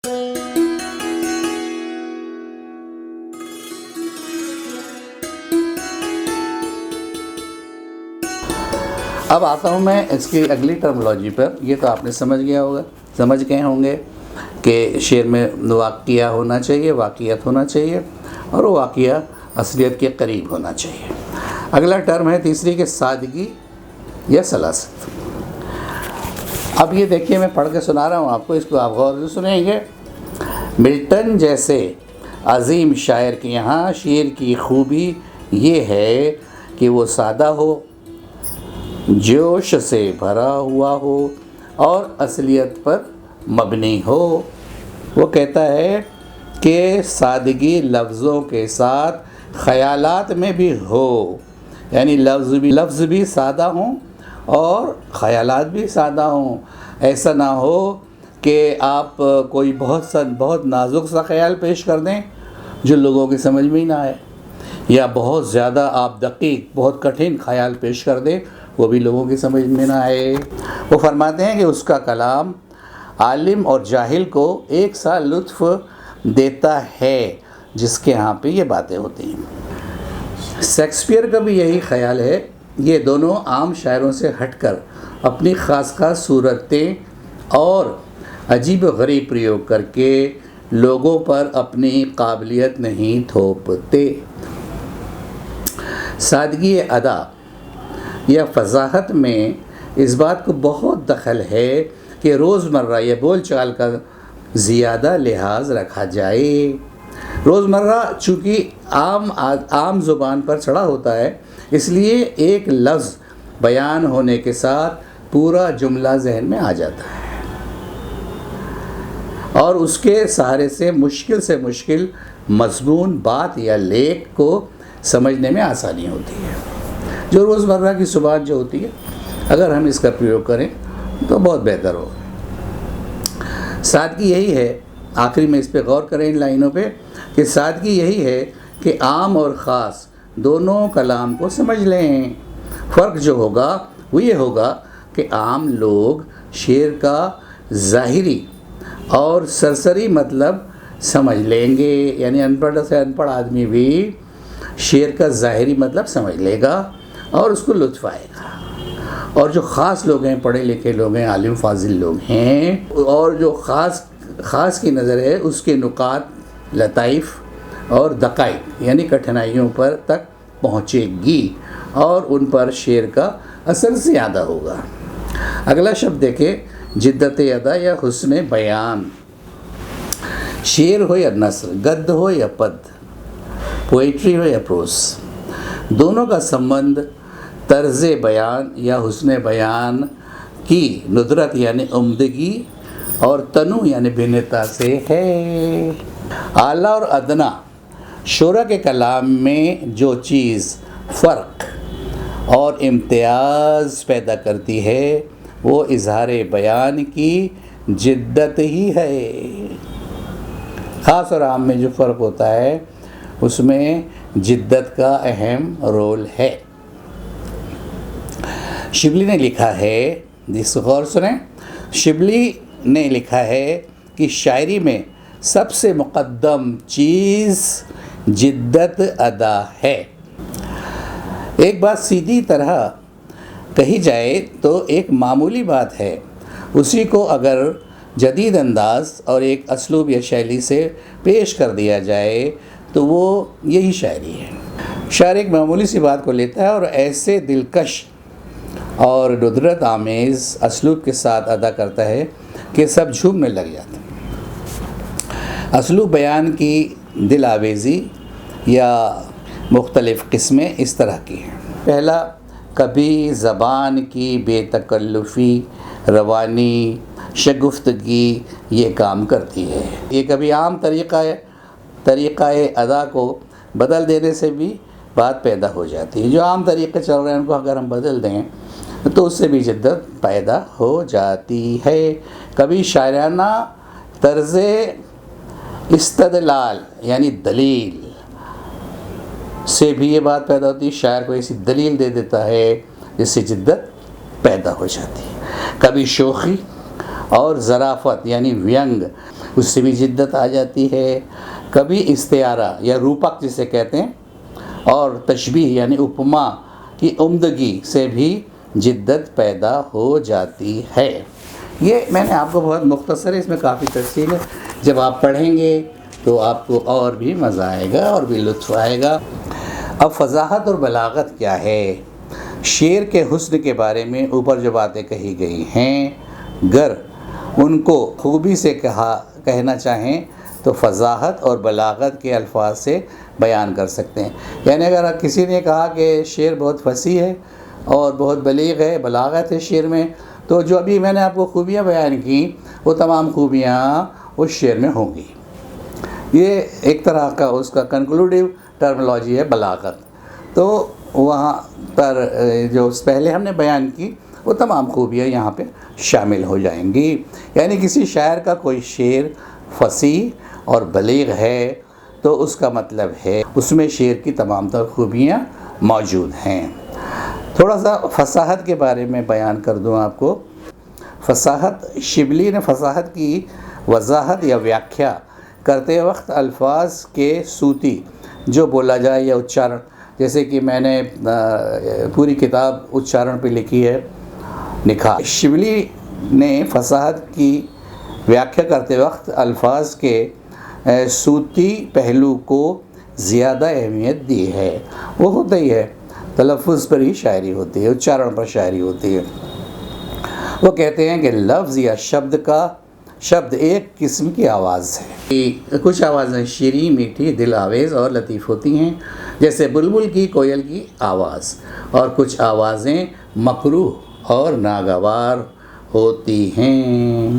اب آتا ہوں میں اس کی اگلی ٹرمولوجی پر. یہ تو آپ نے سمجھ گئے ہوں گے کہ شعر میں واقعہ ہونا چاہیے، واقعیت ہونا چاہیے، اور وہ واقعہ اصلیت کے قریب ہونا چاہیے. اگلا ٹرم ہے تیسری کہ سادگی یا سلاست. اب یہ دیکھیے میں پڑھ کے سنا رہا ہوں آپ کو، اس کو آپ غور سے سنیں گے. ملٹن جیسے عظیم شاعر کے یہاں شعر کی خوبی یہ ہے کہ وہ سادہ ہو، جوش سے بھرا ہوا ہو اور اصلیت پر مبنی ہو. وہ کہتا ہے کہ سادگی لفظوں کے ساتھ خیالات میں بھی ہو، یعنی لفظ بھی سادہ ہوں اور خیالات بھی سادہ ہوں. ایسا نہ ہو کہ آپ کوئی بہت نازک سا خیال پیش کر دیں جو لوگوں کی سمجھ میں ہی نہ آئے، یا بہت زیادہ آپ دقیق بہت کٹھن خیال پیش کر دیں وہ بھی لوگوں کی سمجھ میں نہ آئے. وہ فرماتے ہیں کہ اس کا کلام عالم اور جاہل کو ایک سا لطف دیتا ہے جس کے ہاں پہ یہ باتیں ہوتی ہیں. شیکسپیئر کا بھی یہی خیال ہے. یہ دونوں عام شاعروں سے ہٹ کر اپنی خاص صورتیں اور عجیب و غریب پریوگ کر کے لوگوں پر اپنی قابلیت نہیں تھوپتے. سادگی ادا یا فصاحت میں اس بات کو بہت دخل ہے کہ روزمرہ یا بول چال کا زیادہ لحاظ رکھا جائے. روزمرہ چونکہ عام زبان پر چڑھا ہوتا ہے، اس لیے ایک لفظ بیان ہونے کے ساتھ پورا جملہ ذہن میں آ جاتا ہے اور اس کے سہارے سے مشکل مضمون بات یا لیک کو سمجھنے میں آسانی ہوتی ہے. جو روزمرہ کی زبان جو ہوتی ہے اگر ہم اس کا پریوگ کریں تو بہت بہتر ہوگا. سادگی یہی ہے، آخری میں اس پہ غور کریں ان لائنوں پہ، کہ سادگی یہی ہے کہ عام اور خاص دونوں کلام کو سمجھ لیں. فرق جو ہوگا وہ یہ ہوگا کہ عام لوگ شعر کا ظاہری اور سرسری مطلب سمجھ لیں گے، یعنی ان پڑھ سے ان پڑھ آدمی بھی شعر کا ظاہری مطلب سمجھ لے گا اور اس کو لطف آئے گا. اور جو خاص لوگ ہیں، پڑھے لکھے لوگ ہیں، عالم فاضل لوگ ہیں، اور جو خاص کی نظر ہے اس کے نکات، لطائف اور دقائق یعنی کٹھنائیوں پر تک پہنچے گی اور ان پر شعر کا اثر زیادہ ہوگا. اگلا شبد دیکھیں، جدت ادا یا حسن بیان. شعر ہو یا نثر، گد ہو یا پد، پوئٹری ہو یا پروس، دونوں کا سمبند طرز بیان یا حسن بیان کی ندرت یعنی عمدگی اور تنوع یعنی بھنتا سے ہے. اعلیٰ اور ادنا شعراء کے کلام میں جو چیز فرق اور امتیاز پیدا کرتی ہے وہ اظہار بیان کی جدت ہی ہے. خاص اور عام میں جو فرق ہوتا ہے اس میں جدت کا اہم رول ہے. شبلی نے لکھا ہے، جس غور سنیں، شبلی نے لکھا ہے کہ شاعری میں سب سے مقدم چیز جدت ادا ہے. ایک بات سیدھی طرح کہی جائے تو ایک معمولی بات ہے، اسی کو اگر جدید انداز اور ایک اسلوب یا شیلی سے پیش کر دیا جائے تو وہ یہی شاعری ہے. شاعر ایک معمولی سی بات کو لیتا ہے اور ایسے دلکش اور ندرت آمیز اسلوب کے ساتھ ادا کرتا ہے کہ سب جھومنے لگ جاتے ہیں. اسلوب بیان کی دل آویزی یا مختلف قسمیں اس طرح کی ہیں. پہلا، کبھی زبان کی بے تکلفی، روانی شگفتگی یہ کام کرتی ہے. یہ کبھی عام طریقہ ادا کو بدل دینے سے بھی بات پیدا ہو جاتی ہے. جو عام طریقے چل رہے ہیں ان کو اگر ہم بدل دیں تو اس سے بھی جدت پیدا ہو جاتی ہے. کبھی شاعرانہ طرز استدلال یعنی دلیل سے بھی یہ بات پیدا ہوتی ہے. شاعر کو ایسی دلیل دے دیتا ہے جس سے جدت پیدا ہو جاتی ہے. کبھی شوخی اور ظرافت یعنی وینگ اس سے بھی جدت آ جاتی ہے، کبھی استعارہ یا روپک جسے کہتے ہیں، اور تشبیہ یعنی اپما کی عمدگی سے بھی جدت پیدا ہو جاتی ہے۔ یہ میں نے آپ کو بہت مختصر ہے، اس میں کافی تفصیل ہے، جب آپ پڑھیں گے تو آپ کو اور بھی مزہ آئے گا اور بھی لطف آئے گا۔ اب فصاحت اور بلاغت کیا ہے؟ شعر کے حسن کے بارے میں اوپر جو باتیں کہی گئی ہیں، گر ان کو خوبی سے کہنا چاہیں تو فصاحت اور بلاغت کے الفاظ سے بیان کر سکتے ہیں۔ یعنی اگر کسی نے کہا کہ شعر بہت فصیح ہے اور بہت بلیغ ہے، بلاغت ہے شعر میں، تو جو ابھی میں نے آپ کو خوبیاں بیان کی وہ تمام خوبیاں اس شعر میں ہوں گی۔ یہ ایک طرح کا اس کا کنکلوڈیو ٹرمنالوجی ہے بلاغت۔ تو وہاں پر جو پہلے ہم نے بیان کی وہ تمام خوبیاں یہاں پہ شامل ہو جائیں گی۔ یعنی کسی شاعر کا کوئی شعر فصیح اور بلیغ ہے تو اس کا مطلب ہے اس میں شعر کی تمام تر خوبیاں موجود ہیں۔ تھوڑا سا فصاحت کے بارے میں بیان کر دوں آپ کو۔ فصاحت، شبلی نے فصاحت کی وضاحت یا ویاکھیا کرتے وقت الفاظ کے صوتی جو بولا جائے یا اچارن، جیسے کہ میں نے پوری کتاب اچارن پہ لکھا۔ شبلی نے فصاحت کی ویاکھیا کرتے وقت الفاظ کے صوتی پہلو کو زیادہ اہمیت دی ہے۔ وہ ہوتا ہی ہے، تلفظ پر ہی شاعری ہوتی ہے، اچارن پر شاعری ہوتی ہے۔ وہ کہتے ہیں کہ لفظ یا شبد ایک قسم کی آواز ہے۔ کچھ آوازیں شیریں، میٹھی، دل آویز اور لطیف ہوتی ہیں، جیسے بلبل کی، کوئل کی آواز، اور کچھ آوازیں مکروہ اور ناگوار ہوتی ہیں،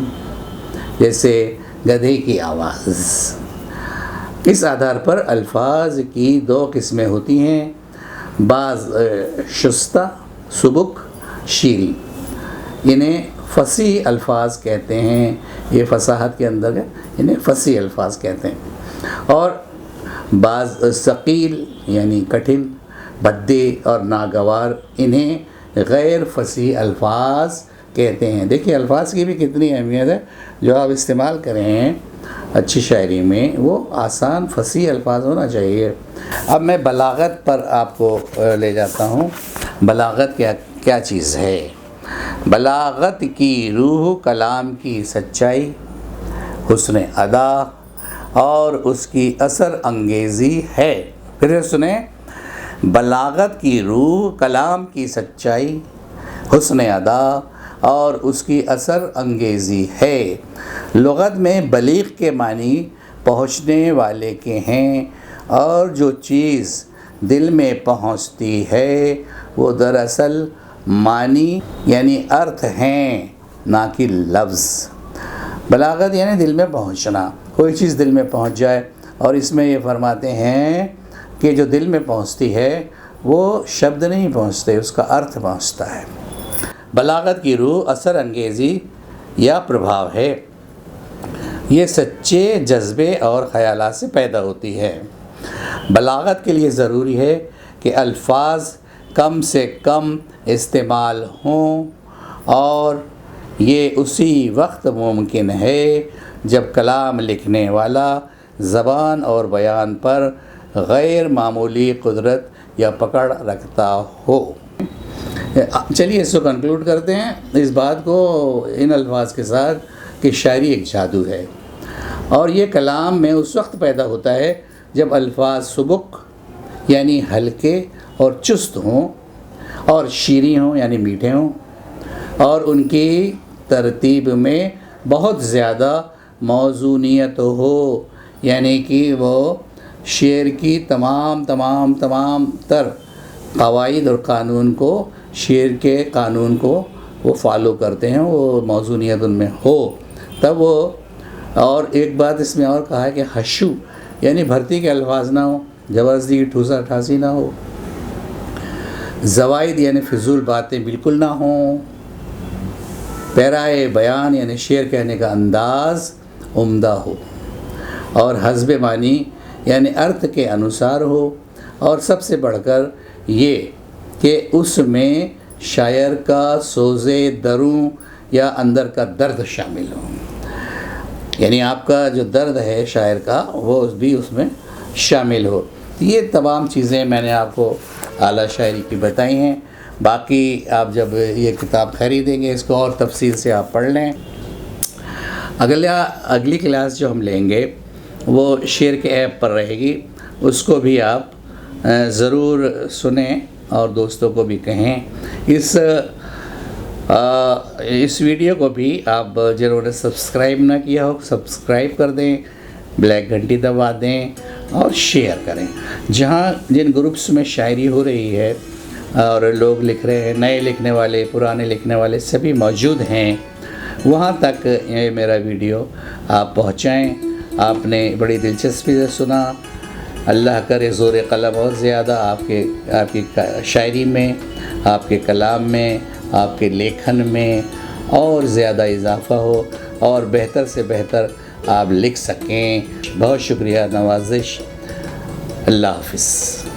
جیسے گدھے کی آواز۔ اس آدھار پر الفاظ کی دو قسمیں ہوتی ہیں، بعض شستہ، سبک، شیریں، انہیں فصیح الفاظ کہتے ہیں۔ یہ فصاحت کے اندر ہے، انہیں فصیح الفاظ کہتے ہیں۔ اور بعض ثقیل یعنی کٹھن، بھدے اور ناگوار، انہیں غیر فصیح الفاظ کہتے ہیں۔ دیکھیے الفاظ کی بھی کتنی اہمیت ہے، جو آپ استعمال کریں اچھی شاعری میں وہ آسان فصیح الفاظ ہونا چاہیے۔ اب میں بلاغت پر آپ کو لے جاتا ہوں۔ بلاغت کیا چیز ہے؟ بلاغت کی روح کلام کی سچائی، حسن ادا اور اس کی اثر انگیزی ہے۔ پھر سنیں، بلاغت کی روح کلام کی سچائی، حسن ادا اور اس کی اثر انگیزی ہے۔ لغت میں بلیغ کے معنی پہنچنے والے کے ہیں، اور جو چیز دل میں پہنچتی ہے وہ دراصل معنی یعنی ارتھ ہیں، نہ کہ لفظ۔ بلاغت یعنی دل میں پہنچنا، کوئی چیز دل میں پہنچ جائے، اور اس میں یہ فرماتے ہیں کہ جو دل میں پہنچتی ہے وہ شبد نہیں پہنچتے، اس کا ارتھ پہنچتا ہے۔ بلاغت کی روح اثر انگیزی یا پربھاو ہے، یہ سچے جذبے اور خیالات سے پیدا ہوتی ہے۔ بلاغت کے لیے ضروری ہے کہ الفاظ کم سے کم استعمال ہوں، اور یہ اسی وقت ممکن ہے جب کلام لکھنے والا زبان اور بیان پر غیر معمولی قدرت یا پکڑ رکھتا ہو۔ چلیے اس کو کنکلوڈ کرتے ہیں، اس بات کو ان الفاظ کے ساتھ کہ شاعری ایک جادو ہے، اور یہ کلام میں اس وقت پیدا ہوتا ہے جب الفاظ سبک یعنی ہلکے اور چست ہوں، اور شیریں ہوں یعنی میٹھے ہوں، اور ان کی ترتیب میں بہت زیادہ موزونیت ہو، یعنی کہ وہ شعر کی تمام تر قواعد اور قانون کو، شعر کے قانون کو وہ فالو کرتے ہیں، وہ موزونیت ان میں ہو تب وہ۔ اور ایک بات اس میں اور کہا ہے کہ حشو یعنی بھرتی کے الفاظ نہ ہوں، زبردستی کی ٹھوسا ٹھاسی نہ ہو، زوائد یعنی فضول باتیں بالکل نہ ہوں، پیرائے بیان یعنی شعر کہنے کا انداز عمدہ ہو، اور حسب معنی یعنی ارتھ کے انوسار ہو، اور سب سے بڑھ کر یہ کہ اس میں شاعر کا سوز دروں یا اندر کا درد شامل ہو۔ یعنی آپ کا جو درد ہے شاعر کا وہ بھی اس میں شامل ہو۔ یہ تمام چیزیں میں نے آپ کو اعلیٰ شاعری کی بتائی ہیں۔ باقی آپ جب یہ کتاب خریدیں گے اس کو اور تفصیل سے آپ پڑھ لیں۔ اگلی کلاس جو ہم لیں گے وہ شعر کے ایپ پر رہے گی، اس کو بھی آپ ضرور سنیں اور دوستوں کو بھی کہیں۔ اس ویڈیو کو بھی آپ جنہوں نے سبسکرائب نہ کیا ہو سبسکرائب کر دیں، بلیک گھنٹی دبا دیں اور شیئر کریں۔ جن گروپس میں شاعری ہو رہی ہے اور لوگ لکھ رہے ہیں، نئے لکھنے والے پرانے لکھنے والے سبھی موجود ہیں، وہاں تک یہ میرا ویڈیو آپ پہنچائیں۔ آپ نے بڑی دلچسپی سے سنا، اللہ کرے زور قلم اور زیادہ آپ کی شاعری میں، آپ کے کلام میں، آپ کے لیکھن میں اور زیادہ اضافہ ہو اور بہتر سے بہتر آپ لکھ سکیں۔ بہت شکریہ، نوازش۔ اللہ حافظ۔